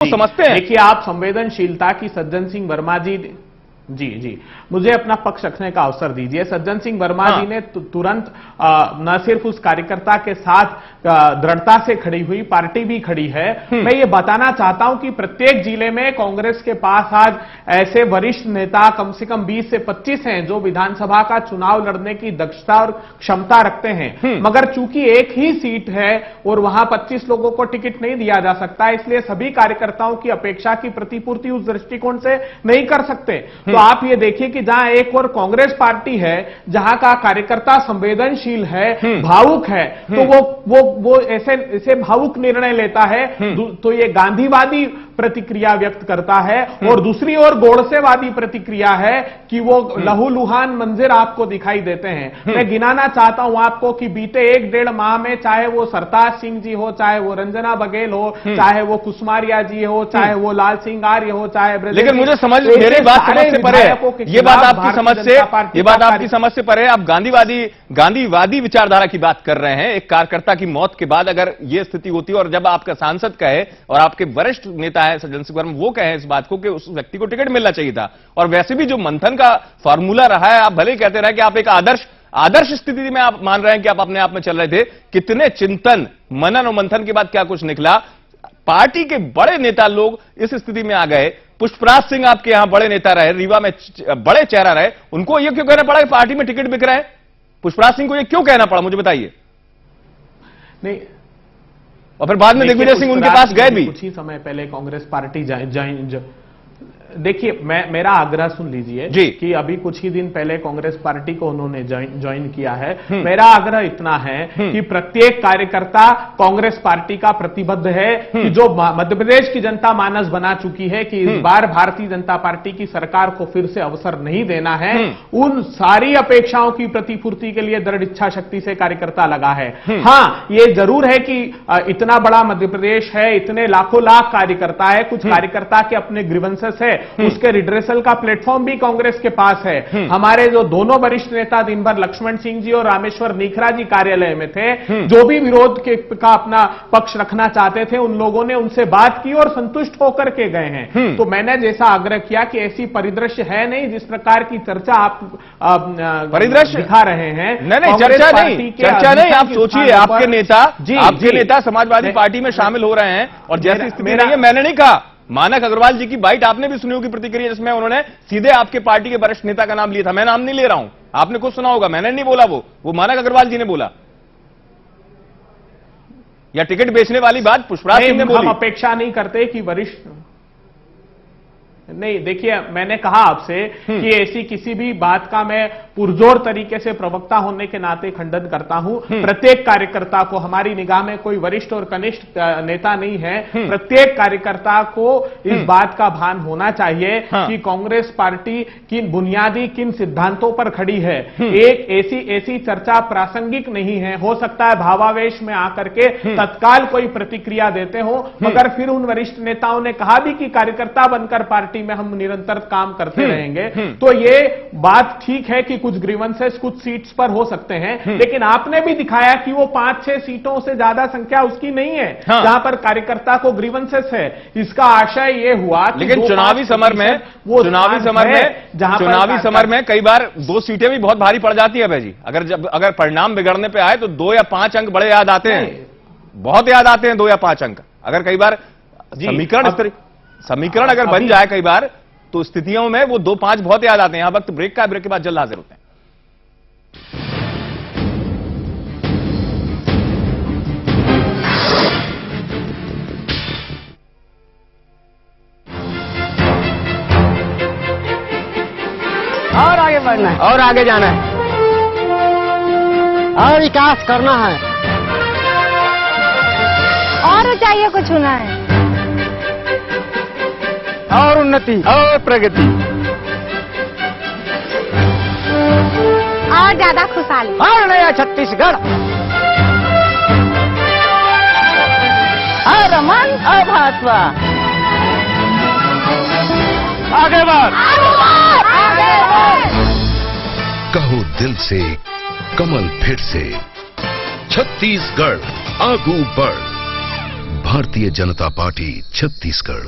समझते हैं। देखिए, आप संवेदनशीलता की सज्जन सिंह वर्मा जी जी मुझे अपना पक्ष रखने का अवसर दीजिए। सज्जन सिंह वर्मा जी ने तुरंत न सिर्फ उस कार्यकर्ता के साथ दृढ़ता से खड़ी हुई, पार्टी भी खड़ी है। मैं ये बताना चाहता हूं कि प्रत्येक जिले में कांग्रेस के पास आज ऐसे वरिष्ठ नेता कम से कम 20 से 25 हैं जो विधानसभा का चुनाव लड़ने की दक्षता और क्षमता रखते हैं। मगर चूंकि एक ही सीट है और वहां 25 लोगों को टिकट नहीं दिया जा सकता, इसलिए सभी कार्यकर्ताओं की अपेक्षा की प्रतिपूर्ति उस दृष्टिकोण से नहीं कर सकते। तो आप ये देखिए कि जहां एक और कांग्रेस पार्टी है, जहां का कार्यकर्ता संवेदनशील है, भावुक है, तो वो ऐसे भावुक निर्णय लेता है, तो ये गांधीवादी प्रतिक्रिया व्यक्त करता है। और दूसरी ओर गोडसेवादी प्रतिक्रिया है कि वो लहूलुहान मंजर आपको दिखाई देते हैं। मैं गिनाना चाहता हूं आपको कि बीते 1-1.5 माह में, चाहे वो सरताज सिंह जी हो, चाहे वो रंजना बघेल हो, चाहे वो कुसमारिया जी हो, चाहे वो लाल सिंह आर्य हो, चाहे लेकिन मुझे समझ, मेरी बात समझ से परे है, ये बात आपकी समझ से परे है। आप गांधीवादी विचारधारा की बात कर रहे हैं। एक कार्यकर्ता की मौत के बाद अगर यह स्थिति होती है और जब आपका सांसद कहे और आपके वरिष्ठ नेता है सज्जन सिंह वर्मा, वो कहे इस बात को कि उस व्यक्ति को टिकट मिलना चाहिए था। और वैसे भी जो मंथन का फॉर्मूला रहा है, आप भले ही कहते रहे कि आप एक आदर्श स्थिति में आप मान रहे हैं कि आप अपने आप में चल रहे थे, कितने चिंतन, मनन और मंथन के बाद क्या कुछ निकला। पार्टी के बड़े नेता लोग इस स्थिति में आ गए। पुष्पराज सिंह आपके यहां बड़े नेता रहे, रीवा में बड़े चेहरा रहे, उनको यह क्यों कहना पड़ा कि पार्टी में टिकट बिक रहे हैं? पुष्पराज सिंह को यह क्यों कहना पड़ा, मुझे बताइए। नहीं, और फिर बाद में दिग्विजय सिंह उनके पास गए भी। कुछ ही समय पहले कांग्रेस पार्टी देखिए, मेरा आग्रह सुन लीजिए कि अभी कुछ ही दिन पहले कांग्रेस पार्टी को उन्होंने ज्वाइन किया है। मेरा आग्रह इतना है कि प्रत्येक कार्यकर्ता कांग्रेस पार्टी का प्रतिबद्ध है कि जो मध्य प्रदेश की जनता मानस बना चुकी है कि इस बार भारतीय जनता पार्टी की सरकार को फिर से अवसर नहीं देना है, उन सारी अपेक्षाओं की प्रतिपूर्ति के लिए दृढ़ इच्छा शक्ति से कार्यकर्ता लगा है। हाँ, ये जरूर है कि इतना बड़ा मध्य प्रदेश है, इतने लाखों लाख कार्यकर्ता है, कुछ कार्यकर्ता के अपने ग्रीवेंसेस है, उसके रिड्रेसल का प्लेटफॉर्म भी कांग्रेस के पास है। हमारे जो दोनों वरिष्ठ नेता दिन भर लक्ष्मण सिंह जी और रामेश्वर नीखरा जी कार्यालय में थे, जो भी विरोध का अपना पक्ष रखना चाहते थे, उन लोगों ने उनसे बात की और संतुष्ट होकर के गए हैं। तो मैंने जैसा आग्रह किया कि ऐसी परिदृश्य है नहीं जिस प्रकार की चर्चा आप परिदृश्य दिखा रहे हैं। नहीं, चर्चा नहीं। आप सोचिए, आपके नेता समाजवादी पार्टी में शामिल हो रहे हैं और जैसी स्थिति नहीं है, मैंने नहीं कहा। मानक अग्रवाल जी की बाइट आपने भी सुनी होगी, प्रतिक्रिया जिसमें उन्होंने सीधे आपके पार्टी के वरिष्ठ नेता का नाम लिया था। मैं नाम नहीं ले रहा हूं, आपने कुछ सुना होगा, मैंने नहीं बोला, वो मानक अग्रवाल जी ने बोला। या टिकट बेचने वाली बात पुष्पराज सिंह ने बोली। हम अपेक्षा नहीं करते कि वरिष्ठ नहीं, देखिए, मैंने कहा आपसे कि ऐसी किसी भी बात का मैं पुरजोर तरीके से प्रवक्ता होने के नाते खंडन करता हूं। प्रत्येक कार्यकर्ता को, हमारी निगाह में कोई वरिष्ठ और कनिष्ठ नेता नहीं है, प्रत्येक कार्यकर्ता को इस बात का भान होना चाहिए कि कांग्रेस पार्टी किन बुनियादी किन सिद्धांतों पर खड़ी है। एक ऐसी चर्चा प्रासंगिक नहीं है। हो सकता है भावावेश में आकर के तत्काल कोई प्रतिक्रिया देते हो, मगर फिर उन वरिष्ठ नेताओं ने कहा भी कि कार्यकर्ता बनकर पार्टी में हम निरंतर काम करते रहेंगे। तो ये बात ठीक है कि कुछ ग्रीवेंसेस कुछ सीट्स पर हो सकते हैं, लेकिन आपने भी दिखाया कि वो 5-6 सीटों से ज्यादा संख्या उसकी नहीं है जहां पर कार्यकर्ता को ग्रीवेंसेस है। इसका आशय ये हुआ, लेकिन चुनावी समर में कई बार 2 सीटें भी बहुत भारी पड़ जाती है भाई जी। अगर परिणाम बिगड़ने पे आए तो 2 या 5 अंक बड़े याद आते हैं, बहुत याद आते हैं 2 या 5 अंक। अगर कई बार समीकरण अगर बन जाए कई बार, तो स्थितियों में वो 2-5 बहुत याद आते हैं। यहां वक्त ब्रेक के बाद जल्द हाजिर होते हैं। और आगे बढ़ना है और आगे जाना है और विकास करना है और ऊंचाइयों को छूना है और उन्नति और प्रगति और ज्यादा खुशहाली और नया छत्तीसगढ़ और अमन और भाजपा आगे बढ़ कहो दिल से कमल फिर से छत्तीसगढ़ आगू बढ़। भारतीय जनता पार्टी छत्तीसगढ़।